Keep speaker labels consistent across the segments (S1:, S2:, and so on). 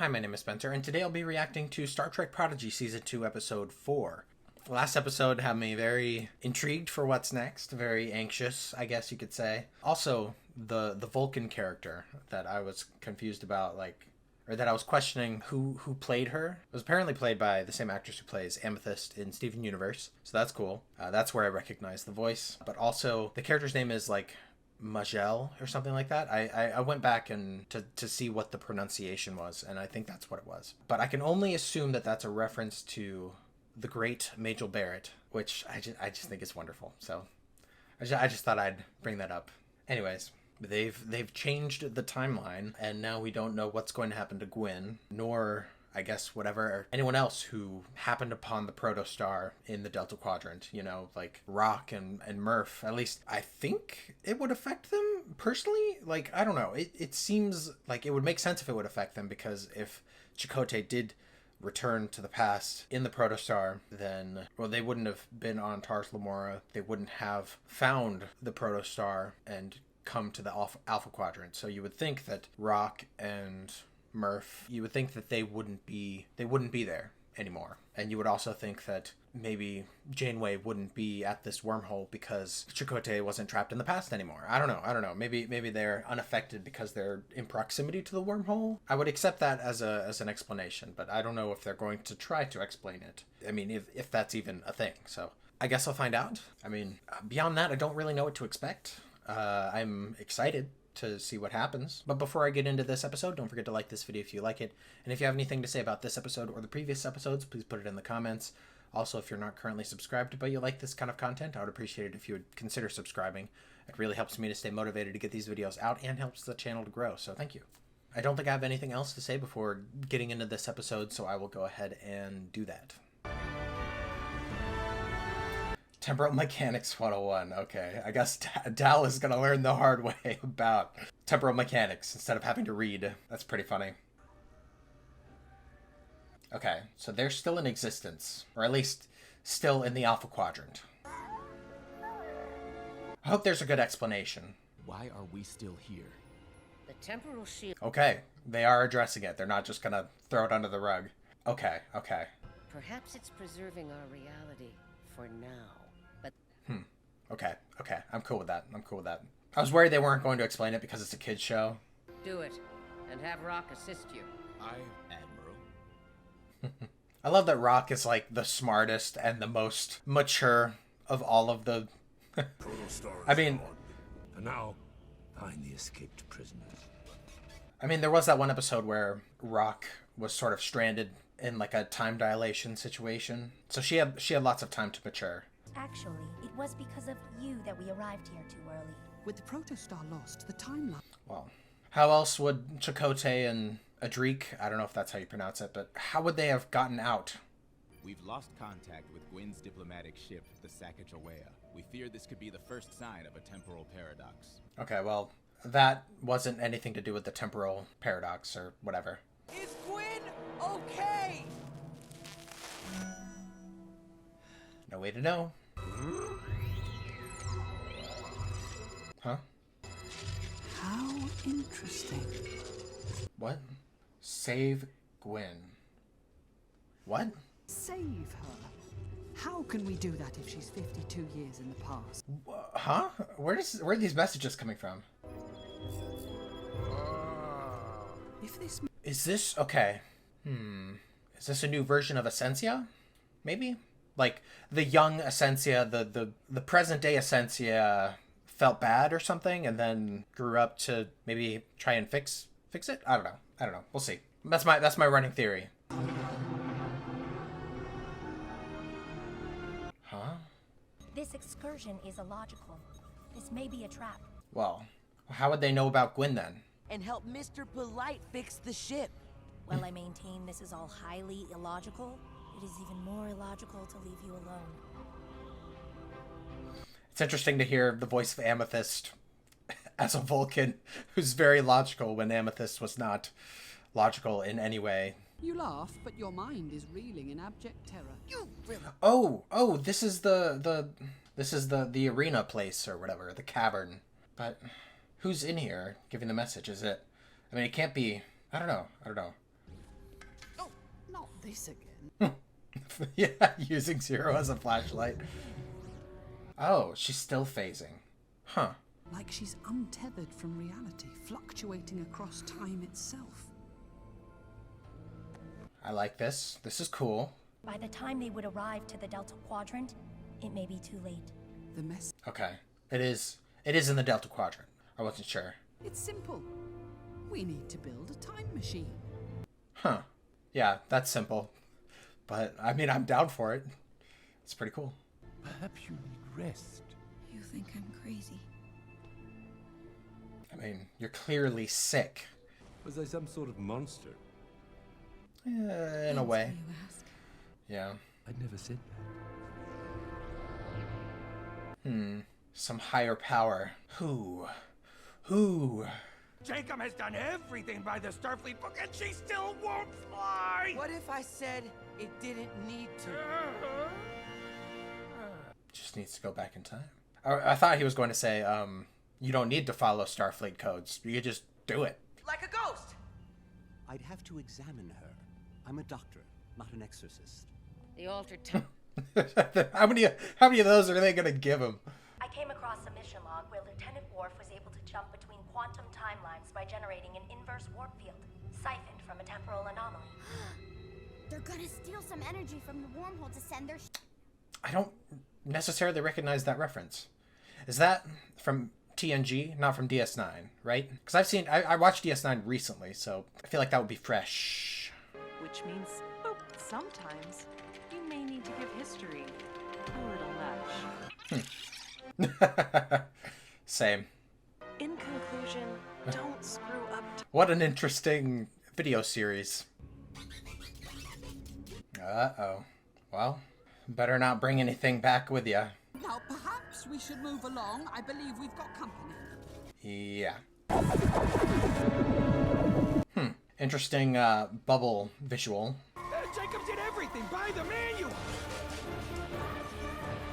S1: Hi, my name is Spencer, and today I'll be reacting to Star Trek Prodigy Season 2, Episode 4. The last episode had me very intrigued for what's next, very anxious, I guess you could say. Also, the Vulcan character that I was confused about, or that I was questioning who played her. It was apparently played by the same actress who plays Amethyst in Steven Universe, so that's cool. That's where I recognize the voice. But also, the character's name is Maj'El or something like that. I went back and to see what the pronunciation was, and I think that's what it was. But I can only assume that that's a reference to the great Maj'El, which I just think is wonderful. So I just thought I'd bring that up. Anyways, they've changed the timeline, and now we don't know what's going to happen to Gwyn, nor I guess whatever anyone else who happened upon the protostar in the Delta Quadrant, like Rok and Murph. At least I think it would affect them personally. I don't know. It seems like it would make sense if it would affect them, because if Chakotay did return to the past in the protostar, then, well, they wouldn't have been on Tars Lamora. They wouldn't have found the protostar and come to the Alpha Quadrant. So you would think that Rok and Murph, you would think that they wouldn't be there anymore. And you would also think that maybe Janeway wouldn't be at this wormhole because Chakotay wasn't trapped in the past anymore. I don't know. Maybe they're unaffected because they're in proximity to the wormhole. I would accept that as an explanation, but I don't know if they're going to try to explain it. I mean, if that's even a thing. So I guess I'll find out. I mean, beyond that, I don't really know what to expect. I'm excited to see what happens. But before I get into this episode, don't forget to like this video if you like it. And if you have anything to say about this episode or the previous episodes, please put it in the comments. Also, if you're not currently subscribed but you like this kind of content, I would appreciate it if you would consider subscribing. It really helps me to stay motivated to get these videos out and helps the channel to grow, so thank you. I don't think I have anything else to say before getting into this episode, so I will go ahead and do that. Temporal Mechanics 101. Okay, I guess Dal is going to learn the hard way about temporal mechanics instead of having to read. That's pretty funny. Okay, so they're still in existence, or at least still in the Alpha Quadrant. I hope there's a good explanation.
S2: Why are we still here?
S3: The temporal shield.
S1: Okay, they are addressing it. They're not just going to throw it under the rug. Okay.
S3: Perhaps it's preserving our reality for now.
S1: Okay. I'm cool with that. I was worried they weren't going to explain it because it's a kid's show.
S3: Do it, and have Rok assist you.
S2: Admiral.
S1: I love that Rok is the smartest and the most mature of all of the... I mean...
S4: And now, find the escaped prisoners.
S1: I mean, there was that one episode where Rok was sort of stranded in a time dilation situation. So she had lots of time to mature.
S5: Actually, it was because of you that we arrived here too early.
S6: With the protostar lost, the timeline...
S1: Well, how else would Chakotay and Adrik, I don't know if that's how you pronounce it, but how would they have gotten out?
S2: We've lost contact with Gwyn's diplomatic ship, the Chakotay. We fear this could be the first sign of a temporal paradox.
S1: Okay, well, that wasn't anything to do with the temporal paradox or whatever.
S6: Is Gwyn okay?
S1: No way to know. Huh?
S6: How interesting.
S1: What? Save Gwyn. What?
S6: Save her? How can we do that if she's 52 years in the past?
S1: Huh? Where are these messages coming from?
S6: If this...
S1: Is this... Okay. Is this a new version of Essentia? Maybe? The young Essentia, the present day Essentia felt bad or something and then grew up to maybe try and fix it? I don't know. We'll see. That's my running theory. Huh?
S5: This excursion is illogical. This may be a trap.
S1: Well, how would they know about Gwyn then?
S6: And help Mr. Polite fix the ship.
S5: While I maintain this is all highly illogical, it is even more illogical to leave you alone.
S1: It's interesting to hear the voice of Amethyst as a Vulcan who's very logical when Amethyst was not logical in any way.
S6: You laugh, but your mind is reeling in abject terror. You really...
S1: Oh, this is the arena place or whatever, the cavern. But who's in here giving the message? Is it... I mean, it can't be... I don't know.
S6: face again.
S1: Yeah, using Zero as a flashlight. Oh, she's still phasing. Huh.
S6: Like she's untethered from reality, fluctuating across time itself.
S1: I like this. This is cool.
S5: By the time they would arrive to the Delta Quadrant, it may be too late.
S6: The mess.
S1: Okay. It is in the Delta Quadrant. I wasn't sure.
S6: It's simple. We need to build a time machine.
S1: Huh. Yeah, that's simple. But, I mean, I'm down for it. It's pretty cool.
S4: Perhaps you need rest.
S5: You think I'm crazy?
S1: I mean, you're clearly sick.
S4: Was I some sort of monster?
S1: In a way.
S5: You ask.
S1: Yeah.
S4: I never said that.
S1: Some higher power. Who?
S7: Jacob has done everything by the Starfleet book and she still won't fly!
S8: What if I said it didn't need to?
S1: Just needs to go back in time. I thought he was going to say, you don't need to follow Starfleet codes. You could just do it.
S8: Like a ghost!
S9: I'd have to examine her. I'm a doctor, not an exorcist.
S3: The altered time.
S1: How many of those are they going to give him?
S5: I came across a mission log where Lieutenant Worf was able to jump between quantum timelines by generating an inverse warp field, siphoned from a temporal anomaly.
S10: They're gonna steal some energy from the wormhole to send their
S1: I don't necessarily recognize that reference. Is that from TNG, not from DS9, right? Because I watched DS9 recently, so I feel like that would be fresh.
S11: Which means, sometimes you may need to give history a little nudge.
S1: Same.
S11: In conclusion, don't screw up.
S1: What an interesting video series. Uh-oh. Well, better not bring anything back with ya.
S6: Now, perhaps we should move along. I believe we've got company.
S1: Yeah. Interesting bubble visual.
S7: Jacob did everything by the manual!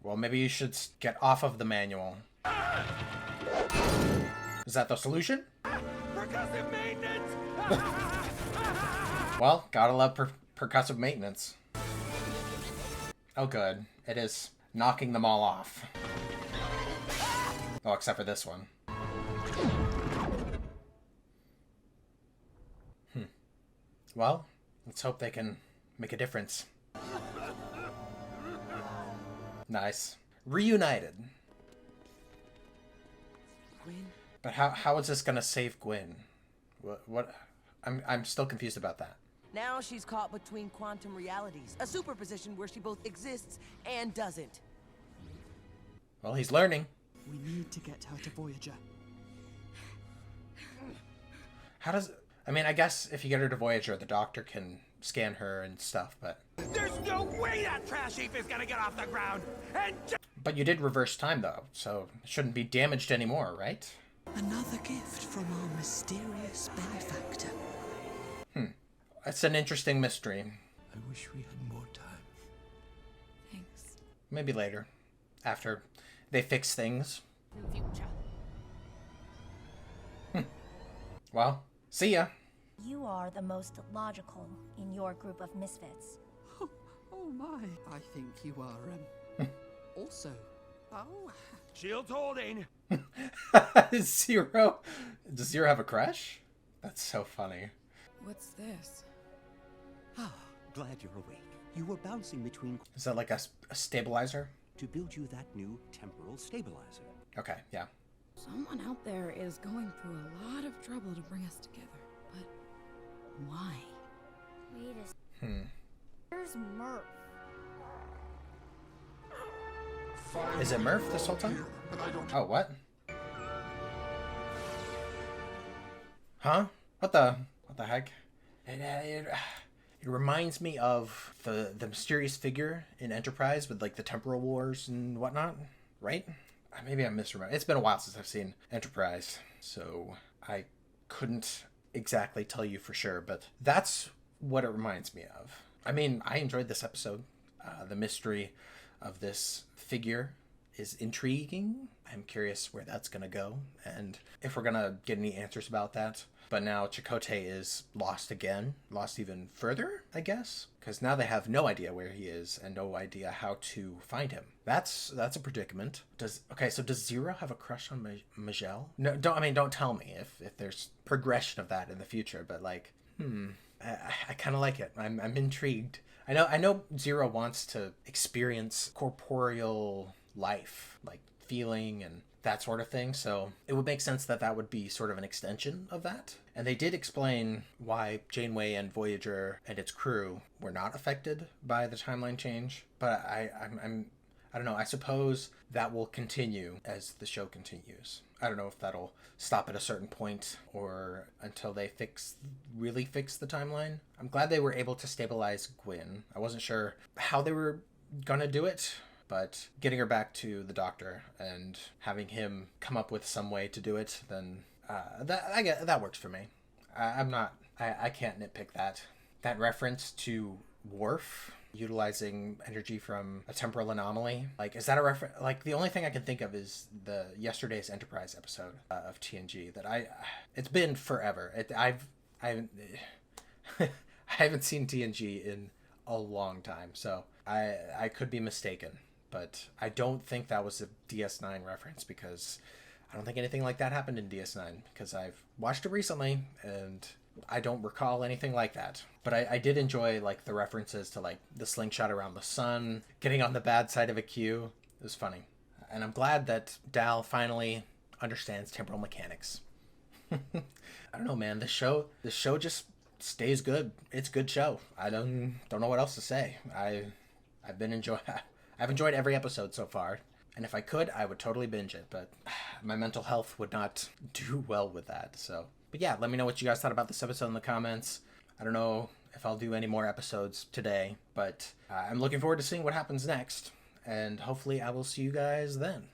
S1: Well, maybe you should get off of the manual. Is that the solution?
S7: Percussive maintenance!
S1: Well, gotta love percussive maintenance. Oh good, it is knocking them all off. Oh, except for this one. Well, let's hope they can make a difference. Nice. Reunited.
S8: Gwyn?
S1: But how is this gonna save Gwyn? What? I'm still confused about that.
S8: Now she's caught between quantum realities, a superposition where she both exists and doesn't.
S1: Well, he's learning.
S6: We need to get her to Voyager.
S1: How does... I mean, I guess if you get her to Voyager, the doctor can scan her and stuff, but...
S7: There's no way that trash heap is gonna get off the ground! And
S1: But you did reverse time, though, so it shouldn't be damaged anymore, right?
S6: Another gift from our mysterious benefactor.
S1: It's an interesting mystery.
S4: I wish we had more time.
S5: Thanks.
S1: Maybe later. After they fix things. Well, see ya.
S5: You are the most logical in your group of misfits.
S6: Oh my, I think you are, also. Oh.
S7: Shield's holding!
S1: Zero? Does Zero have a crush? That's so funny.
S11: What's this?
S9: Ah, glad you're awake. You were bouncing between
S1: Is that like a stabilizer?
S9: to build you that new temporal stabilizer.
S1: Okay, yeah.
S11: Someone out there is going through a lot of trouble to bring us together. But why?
S10: Wait a Where's Murph?
S1: Is it Murph this whole time? Oh, what? Huh? What the heck? It reminds me of the mysterious figure in Enterprise with like the temporal wars and whatnot, right? Maybe I'm misremembering. It's been a while since I've seen Enterprise, so I couldn't exactly tell you for sure, but that's what it reminds me of. I mean, I enjoyed this episode. The mystery of this figure is intriguing. I'm curious where that's going to go, and if we're going to get any answers about that. But now Chakotay is lost again, lost even further, I guess, because now they have no idea where he is and no idea how to find him. That's a predicament. So does Zero have a crush on Maj'El? No, don't tell me if there's progression of that in the future, but like, I kind of like it. I'm intrigued. I know Zero wants to experience corporeal life, like feeling and that sort of thing, so it would make sense that would be sort of an extension of that. And they did explain why Janeway and Voyager and its crew were not affected by the timeline change, but I don't know, I suppose that will continue as the show continues. I don't know if that'll stop at a certain point or until they really fix the timeline. I'm glad they were able to stabilize Gwyn. I wasn't sure how they were gonna do it, but getting her back to the doctor and having him come up with some way to do it, then that works for me. I can't nitpick that. That reference to Worf utilizing energy from a temporal anomaly, like, is that a reference? Like, the only thing I can think of is the yesterday's Enterprise episode of TNG that it's been forever. I haven't seen TNG in a long time, so I could be mistaken. But I don't think that was a DS9 reference, because I don't think anything like that happened in DS9, because I've watched it recently and I don't recall anything like that. But I did enjoy like the references to like the slingshot around the sun, getting on the bad side of a Q. It was funny. And I'm glad that Dal finally understands temporal mechanics. I don't know, man. The show just stays good. It's a good show. I don't know what else to say. I've enjoyed every episode so far, and if I could, I would totally binge it, but my mental health would not do well with that. So, but yeah, let me know what you guys thought about this episode in the comments. I don't know if I'll do any more episodes today, but I'm looking forward to seeing what happens next, and hopefully I will see you guys then.